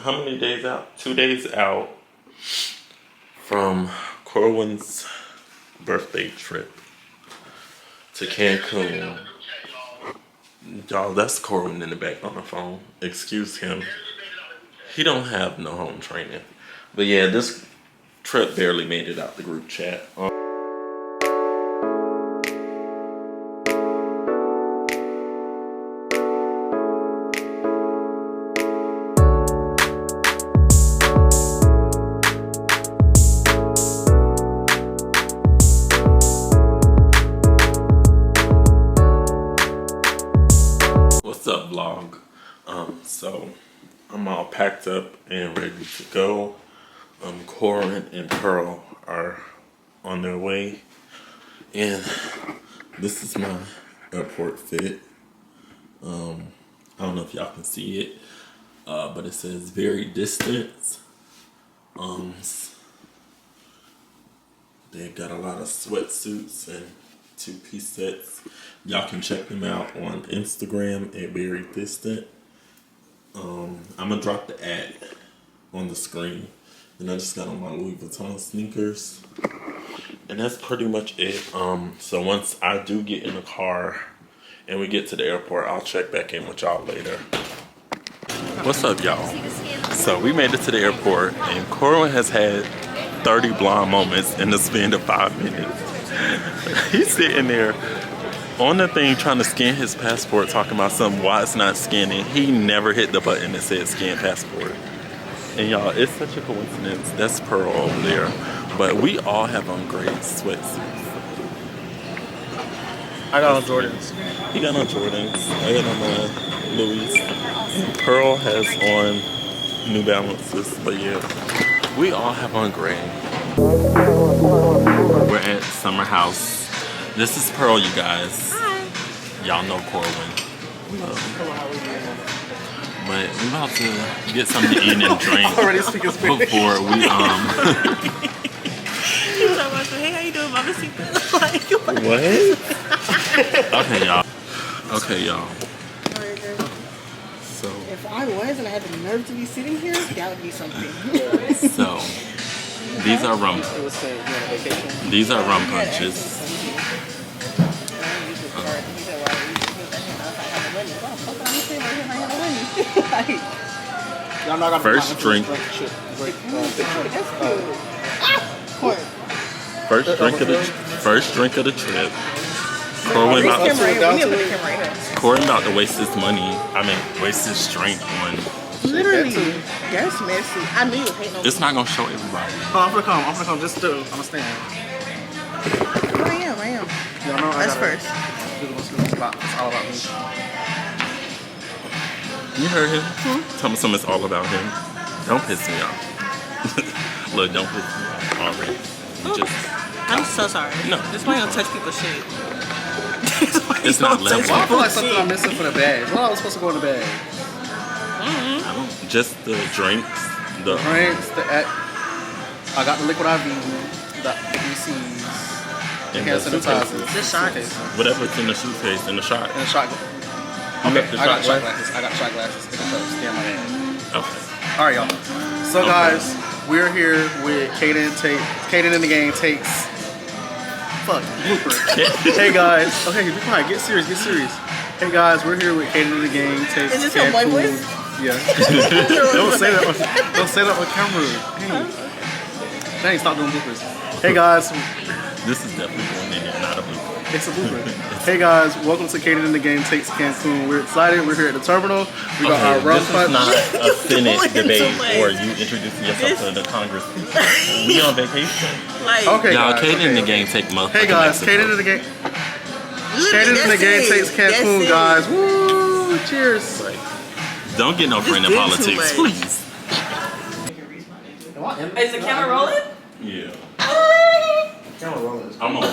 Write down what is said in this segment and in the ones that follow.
how many days out? 2 days out from Corwin's birthday trip to Cancun. Y'all, that's Corwin in the back on the phone. Excuse him. He don't have no home training. But yeah, this trip barely made it out the group chat. What's up, vlog? So I'm all packed up and ready to go. Corin and Pearl are on their way, and this is my airport fit. I don't know if y'all can see it, but it says very distant. They've got a lot of sweatsuits and two-piece sets. Y'all can check them out on Instagram at Very Distant. I'm gonna drop the ad on the screen. And I just got on my Louis Vuitton sneakers. And that's pretty much it. So once I do get in the car and we get to the airport, I'll check back in with y'all later. What's up, y'all? So we made it to the airport, and Corwin has had 30 blonde moments in the span of 5 minutes. He's sitting there on the thing trying to scan his passport, talking about something, why it's not scanning. He never hit the button that said scan passport. And y'all, it's such a coincidence. That's Pearl over there. But we all have on gray sweatsuits. I got on Jordans. He got on Jordans. I got on my Louis. And Pearl has on New Balances. But yeah, we all have on gray. We're at Summer House. This is Pearl, you guys. Hi. Y'all know Corwin. But we're about to get something to eat and drink Already speaking Spanish. before we He was like, hey, how you doing, Mama? What? Okay, y'all. So if I was and I had the nerve to be sitting here, that would be something. So these are rum. These are rum punches. First drink. First drink of the trip. Corwin about to waste his money. I mean, waste his drink on. Literally, that's messy. I knew you would hate no. It's not gonna show everybody. Oh, I'm gonna come. Just I'm gonna stand. I am. Y'all know That's first. It's all about me. You heard him? Tell me something. It's all about him. Don't piss me off. Look, don't piss me off already. You just. I'm so sorry. No. This why you don't touch people's shit. It's not level. Well, I feel like something I'm missing for the bag. What I was supposed to go in the bag? Just the drinks. The drinks. I got the liquid IV, the BCs, the hand sanitizers, the shots, whatever's in the suitcase, and the shot. And the shot. Okay, I got shot glasses. I got shot glasses. They can stand my hand. Okay. All right, y'all. So guys, we're here with Kadon. Kadon in the game takes. Fuck blooper. Hey guys. Okay, be quiet. Get serious. Hey guys, we're here with Kadon in the game takes. Is this your boy voice? Yeah. Don't say that on camera. Hey. Dang, stop doing bloopers. Hey guys. This is definitely going in there, not a blooper. It's a blooper. Hey guys, welcome to Kadon in the Game Takes Cancun. We're excited. We're here at the terminal. We got our rum punch. This is not a Senate debate or you introducing yourself to the Congress. We on vacation. Like, y'all, Kadon in the Game take motherfucking. Hey guys, Kadon in the Game. Kadon in the Game takes Cancun, guys. Woo! Cheers. Like, don't get no friend in politics, please. Is the camera rolling? Yeah. Camera rolling. I'm on. We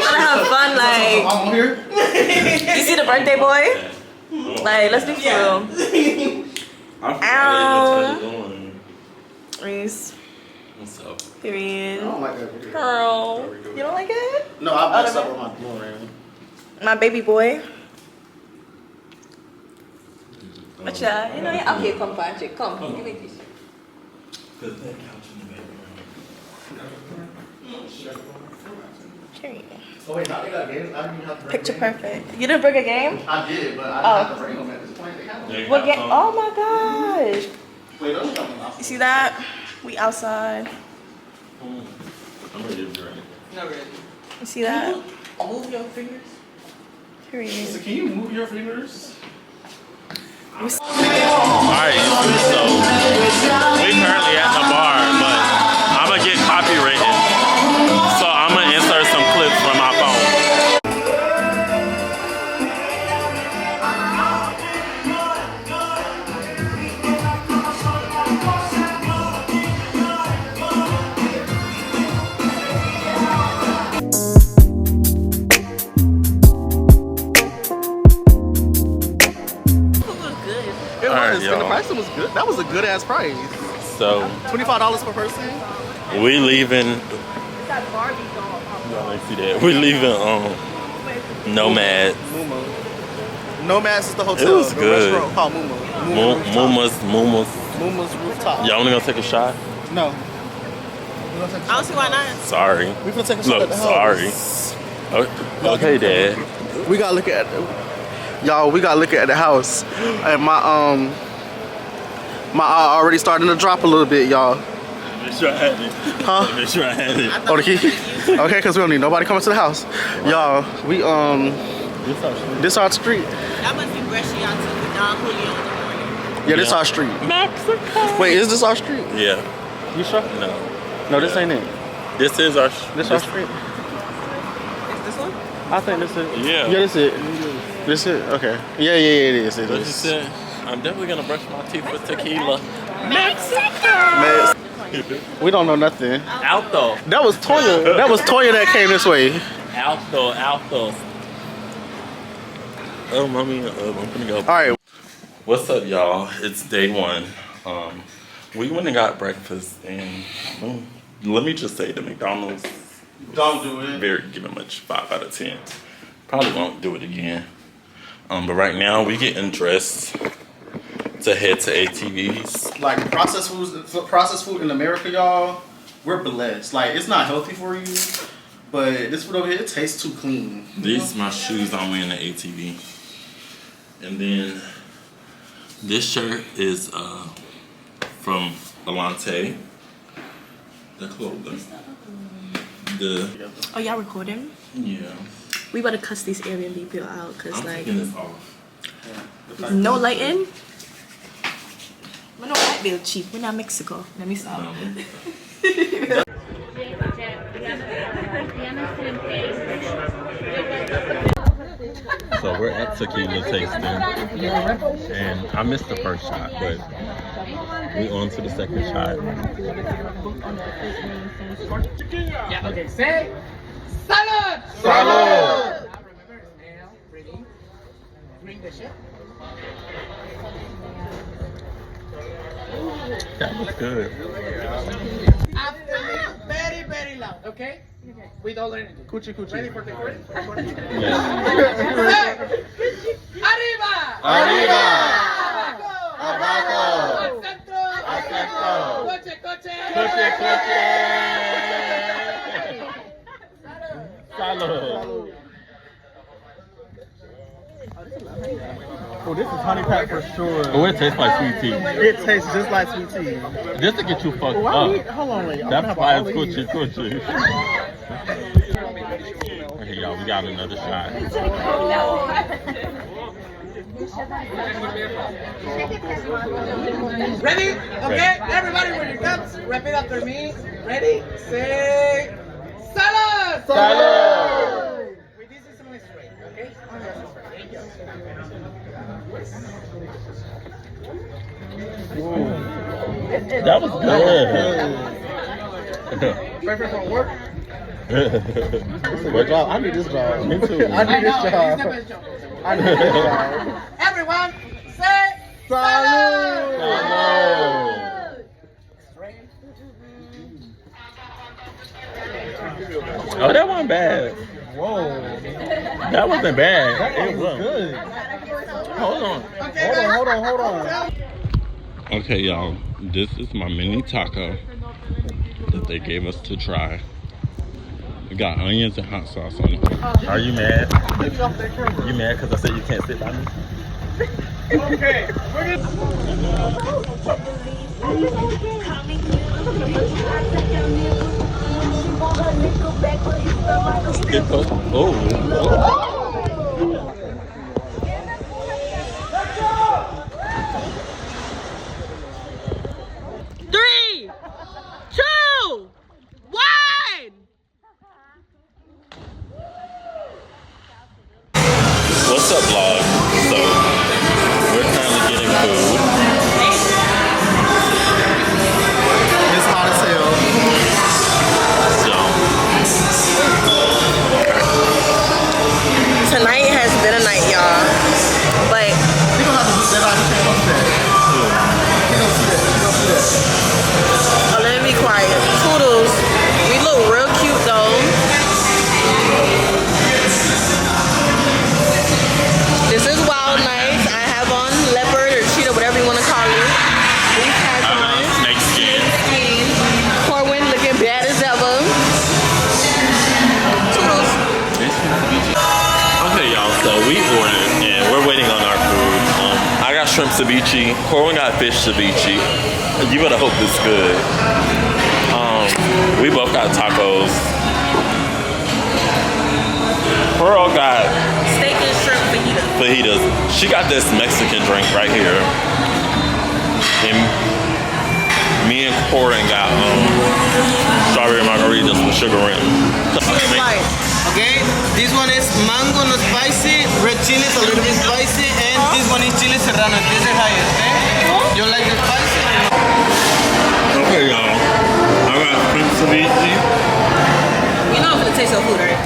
gonna have fun, like. I'm on here. You see the birthday boy? Like, let's be for real. Ow. Reese. What's up? Period. I don't like that video. Pearl. You don't like it? No, I messed up with my boomerang. My baby boy. But yeah, you know, yeah. Okay, come, Patrick. Come, give me this. Put that couch in the background. Period. Oh wait, now they got games. I didn't even have to bring Picture games. perfect. You didn't bring a game? I did, but I didn't have to bring them at this point. They have them. What game? Oh my gosh. Wait, those are coming out. You see that? We outside. I'm ready to drink. Not ready. You see that? Move your fingers. Period. So can you move your fingers? Alright, so we currently at the bar, but I'm gonna get copyrighted. So I'm gonna insert some clips from my phone. It Alright, was. y'all. The pricing was good. That was a good ass price. So $25 per person. we leaving. See that? We leaving Nomad. Muma. Nomads is the hotel. It was the good. restaurant called Muma. Rooftop. Muma's. Muma's Rooftop. Y'all only gonna take a shot? No. I don't see why not. Sorry. We finna take a shot Look, at the sorry. house. Okay, Dad. We gotta look at y'all. We gotta look at the house, and my eye already starting to drop a little bit, y'all. Make sure I had it. Huh? Make sure I had it. Oh, the key. Okay, cause we don't need nobody coming to the house, y'all. We this our street. That must be Bresciato with Don Julio in the morning. Yeah, this our street. Mexico. Wait, is this our street? Yeah. You sure? No. No, this ain't it. This is our. This our street. Is this one? I think this is. Yeah. Yeah, this it. This it. Okay. Yeah, it is. It What you is. said? I'm definitely gonna brush my teeth with tequila. Mexico. Man, we don't know nothing. Alto. That was Toya. That was Toya that came this way. Alto. Oh, mommy, I'm gonna go. All right. What's up, y'all? It's day one. We went and got breakfast, and let me just say, the McDonald's. Don't do it. Very given much 5 out of 10. Probably won't do it again. But right now we getting dressed to head to ATVs. Like processed food in America, y'all. We're blessed. Like it's not healthy for you, but this food over here it tastes too clean. These are my shoes I'm wearing the ATV. And then this shirt is from Alante. The clothing. Oh, y'all recording? Yeah. We better cuss these Airbnb people out, cause I'm like taking this off. no lighting. But no light bill cheap. We're not Mexico. Let me stop. So we're at tequila tasting, and I missed the first shot, but we on to the second shot. Yeah, okay, say salad! Salud! Now remember, inhale, breathing, drink the shit. That was good. After me, very, very loud, okay? With all energy. Coochie coochie. Ready for the recording? Yes. Arriba! Arriba! Abajo! Abajo! Al centro! Al centro! Coche, coche! Coche, coche! Salud! Oh, this is honey pack for sure. Oh, it tastes like sweet tea. It tastes just like sweet tea. Just to get you fucked Hold up. on, wait. That's why it's coochie coochie. Okay, y'all, we got another shot. Ready? Okay, everybody when it comes, repeat after me. Ready? Say salad! Salud! Wait, this is only straight, okay? That was good. Ready for work? What job? I need this job. Me too. I need this It's the job. best job. I need this job. Everyone, say salad! Oh, that wasn't bad. Whoa. That wasn't bad. That It was was good. Hold on. Hold on. Okay, y'all. This is my mini taco that they gave us to try. We got onions and hot sauce on it. Are you mad? You mad because I said you can't sit by me? Okay. Oh. 3, 2, 1. What's up, vlog? So, we're currently getting food. It's hot as hell. Tonight has been a night, y'all. But We don't have to do that. We can't post that. We don't see that. let me be quiet. Toodles, we look real cute though. This is Wild Nights. I have on leopard or cheetah, whatever you want to call it. These has on Snake skin. Corwin looking bad as ever. Toodles. Okay, y'all, so we ordered and we're waiting on our food. I got shrimp ceviche. Corwin got fish ceviche. You better hope it's good. We both got tacos. Pearl got Steak and shrimp fajitas. She got this Mexican drink right here. And me and Corin got strawberry margaritas with sugar rim. Okay, this one is mango no spicy, red chili is a little bit spicy, and this one is chili serrano. This is higher, okay? You like the spicy? Okay, y'all. I got shrimp ceviche. You know I'm gonna taste your food, right?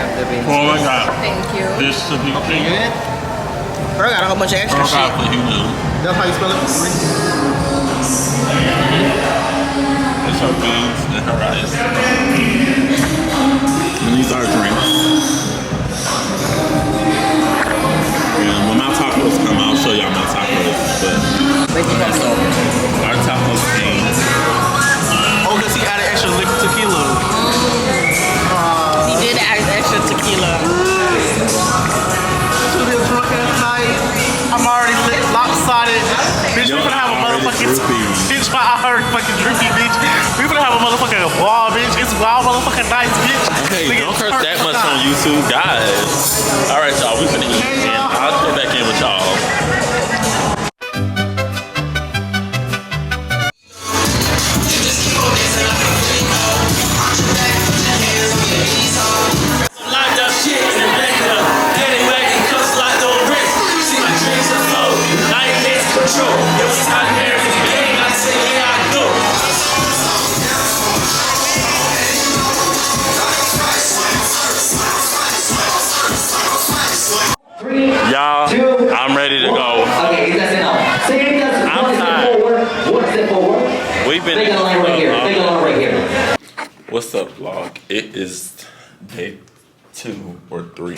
Corin got Thank you. fish ceviche. Bro, I got a whole bunch of extra Pearl shit. got fajita. That's how you spell it? It's her beans and her rice. And these are drinks. And when my tacos come, I'll show y'all my tacos. But so our tacos came. Oh, because he added extra liquid tequila. He did add extra tequila. To this drunk ass night, I'm already lit, lopsided. Bitch, we Yo, gonna have a already motherfucking droopy. bitch. I already fucking droopy, bitch. We gonna have a motherfucking ball, bitch. It's wild motherfucking nice, bitch. Hey, Nigga, don't curse turn that much up. on YouTube, guys. All right, y'all, we finna eat, and I'll check back in with y'all. Locked up shit in the back up. Getting whacked and cuffs locked on wrist. See my dreams are low. I ain't in control. It was time to marry the game. I said, yeah, I go. Y'all, I'm ready to go. Okay, that's enough. Señoritas, I'm one step tired. forward. One step forward. We've been. Take a line right here. Take a line right here. What's up, vlog? It is day 2 or 3.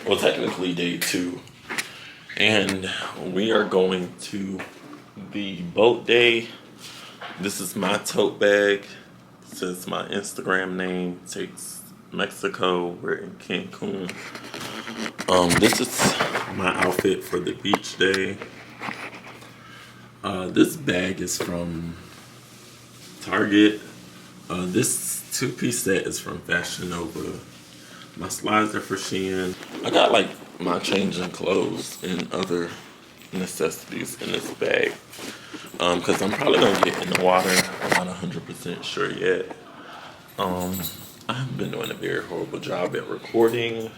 Well, technically day 2. And we are going to the Bday. This is my tote bag. It says my Instagram name. Takes Mexico. We're in Cancun. This is my outfit for the beach day. This bag is from Target. This 2-piece set is from Fashion Nova. My slides are for Shein. I got like my changing clothes and other necessities in this bag. Cause I'm probably gonna get in the water. I'm not 100% sure yet. I haven't been doing a very horrible job at recording,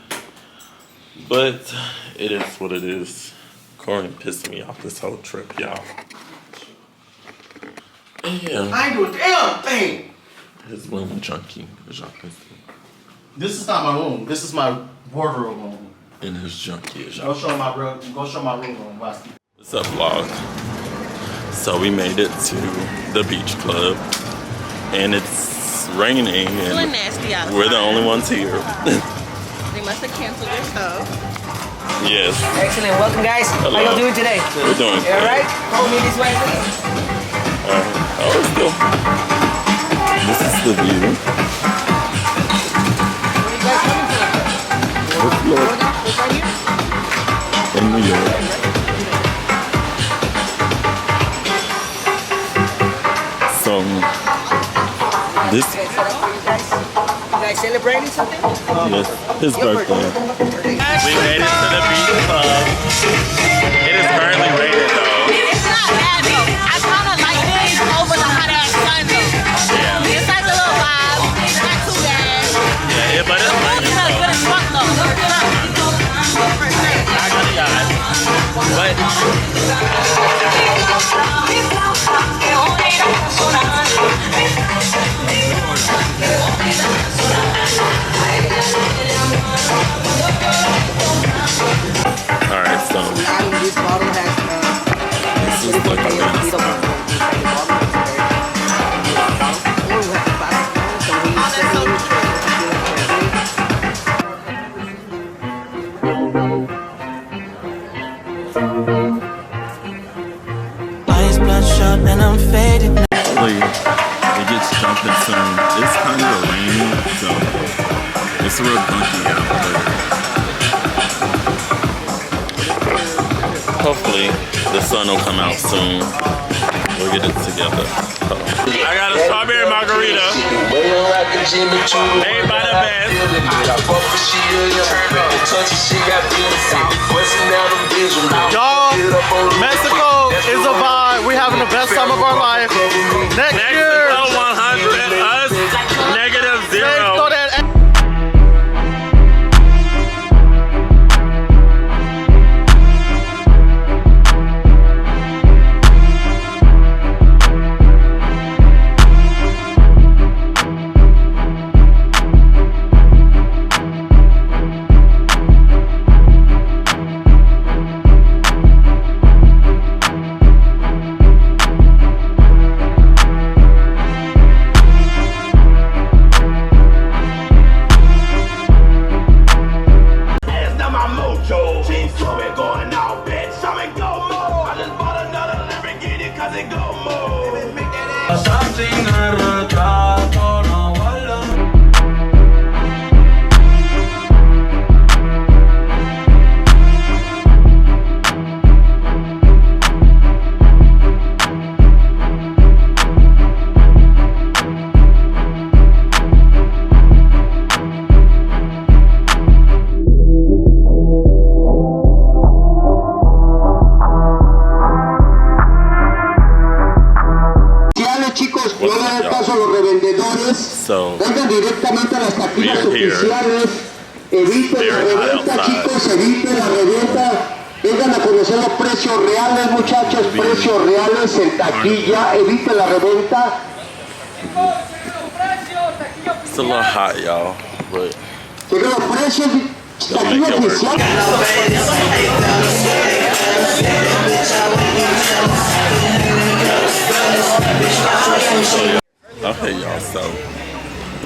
but it is what it is. Corin pissed me off this whole trip, y'all. And I ain't doing a damn thing. his room junkie, as y'all can see. This is not my room. This is my wardrobe room. And his junkie, as y'all Go show my room. Go show my room room. Watch. What's up, vlog? So we made it to the beach club, and it's raining, Feeling and nasty outside. we're the only ones here. They must have canceled their stuff. Yes. Excellent. Welcome, guys. Hello. How y'all doing today? We're doing All good. right. Follow me this way, please. Oh, it's still. This is the view. Where are you guys coming from? Florida. It's right here. In New York. So, this. Okay, set up for you guys. You guys celebrating something? Yes, his Your birthday. birthday. We made it to the beach club. It is currently raining though. It's not bad though. I kind of like this over the hot ass sun though. Yeah. It's like a little vibe. It's not too bad. Yeah, but it's The food raining smells good as fuck though. Look it up. For sure. I got the eyes. But alright, so This bottle has this is like a mess. Eyes bloodshot and I'm faded. Hopefully it gets jumping soon. It's kind of raining, so it's real gunky out, but hopefully the sun will come out soon. We'll get it together. I got a strawberry margarita made by the best. Y'all, Mexico is a vibe. We having the best time of our life. Next year, Mexico 100, us negative 0. throw that. So, vengan directamente a las taquillas we are here. oficiales, eviten la Very hot reventa, outside. chicos, eviten la reventa, vengan a conocer los precios reales, muchachos, precios reales en taquilla, eviten la reventa. It's a little hot, y'all, but Chequen los precios, don't taquilla make it work. oficial. Okay, y'all, so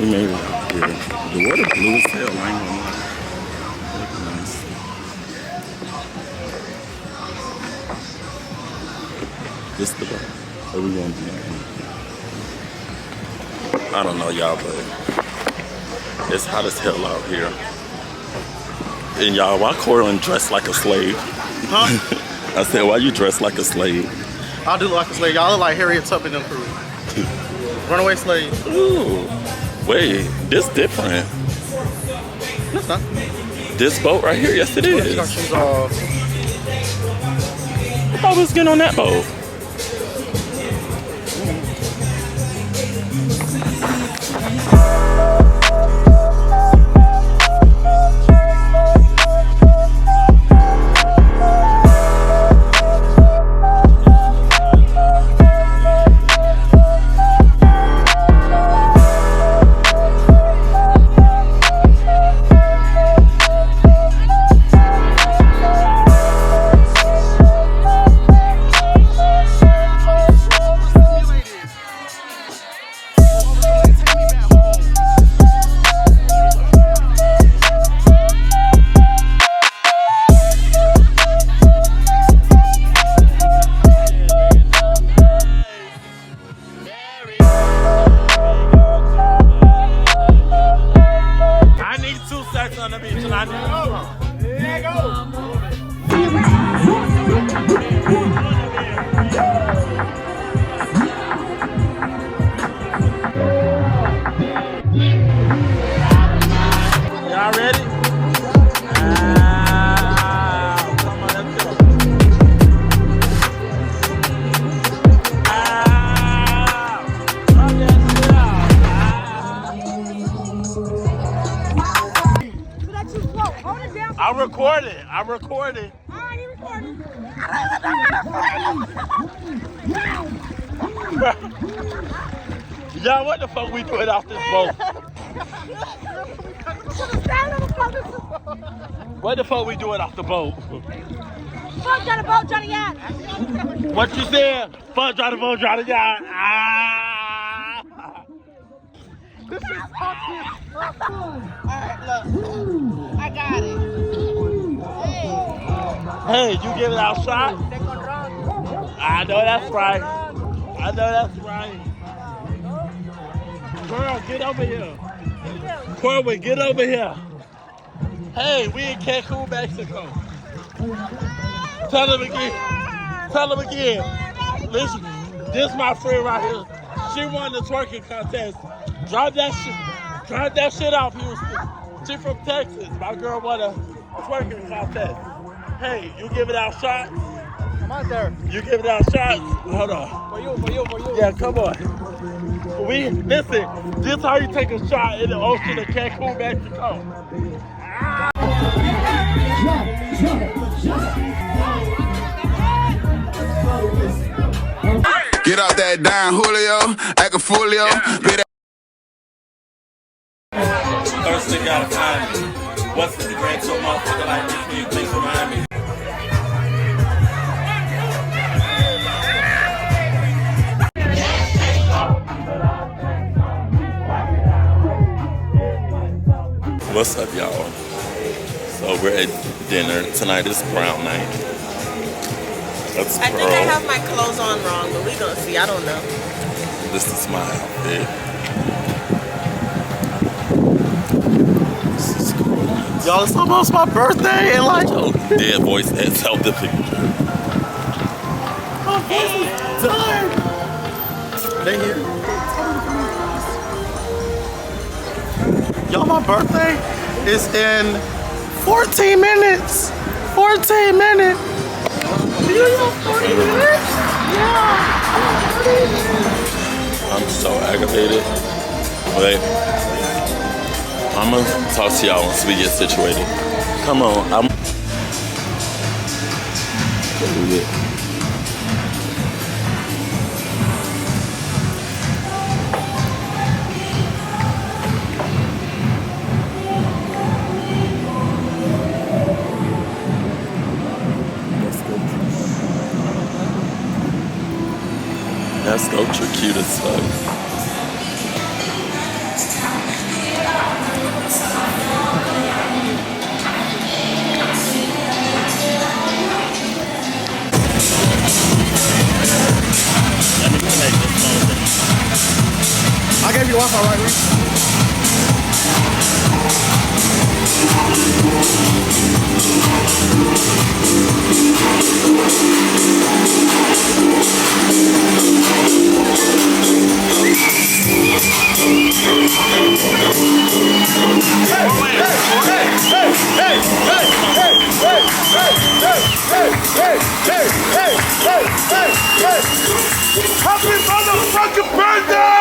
we made it out here. The water blue as hell, I ain't gonna lie. Look nice. This the boat. Where we gonna be at? I don't know, y'all, but it's hot as hell out here. And y'all, why Corlin dressed like a slave? Huh? I said, why you dressed like a slave? I do look like a slave. Y'all look like Harriet Tubman and crew. Runaway slave. Ooh, wait, this different. That's not. This boat right here, yes it Take our is. shoes off. I thought we was getting on that boat. relax on the beach, Lonnie. There you go. Y'all ready? Come on, let's go. I'm recording. I'm recording. Alright, you recording. Y'all, what the fuck we doing off this boat? What the fuck we doing off the boat? Fuck on the boat, Johnny Yacht. What you said? Fuck on the boat, Johnny Yacht. This is fucking. Alright, look. I got it. Hey, you give it out shot? I know that's right. I know that's right. Girl, get over here. Corwin, get over here. Hey, we in Cancun, Mexico. Tell him again. Tell him again. Listen, this my friend right here. She won the twerking contest. Drop that shit off, Houston. She from Texas. My girl won a twerking contest. Hey, you give it out shots? Come on, sir. You give it out shots? Hold on. For you. Yeah, come on. Listen, this is how you take a shot in the ocean of Cancun, Mexico. Get out that dime, Julio, Acafulio. First thing gotta find me. What's the great so motherfucker like this? Can you please remind me? What's up, y'all? So we're at dinner. Tonight is brown night. That's I think I have my clothes on wrong, but we gonna see. I don't know. This is my outfit. This is cool. Y'all, it's almost my birthday and like Your dead voice has helped the picture. my voice is dying. They here. Y'all, my birthday is in 14 minutes. 14 minutes. You know 40 minutes? Yeah. I'm so aggravated. But I'm gonna talk to y'all once we get situated. Come on, that sculpture cute as fuck. Let me connect this phone. I gave you Wi-Fi, right, Reese? Happy motherfucking birthday!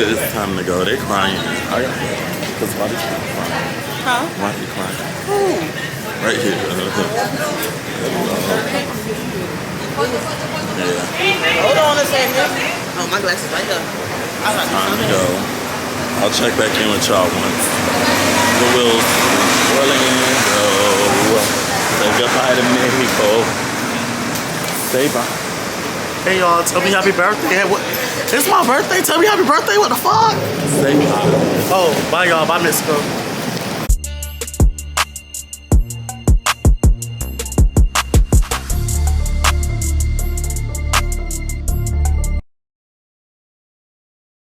it's time to go. They're crying. I got because why they crying? Huh? Why they crying? Who? Right here. Yeah. Hold on a second. Oh, my glasses right there. I got Time to go. I'll check back in with y'all once the wheels rolling in. Go. Say goodbye to Mexico. Say bye. Hey y'all, tell me happy birthday. Hey, what? It's my birthday. Tell me happy birthday. What the fuck? Say bye. Oh, bye y'all. Bye Mexico.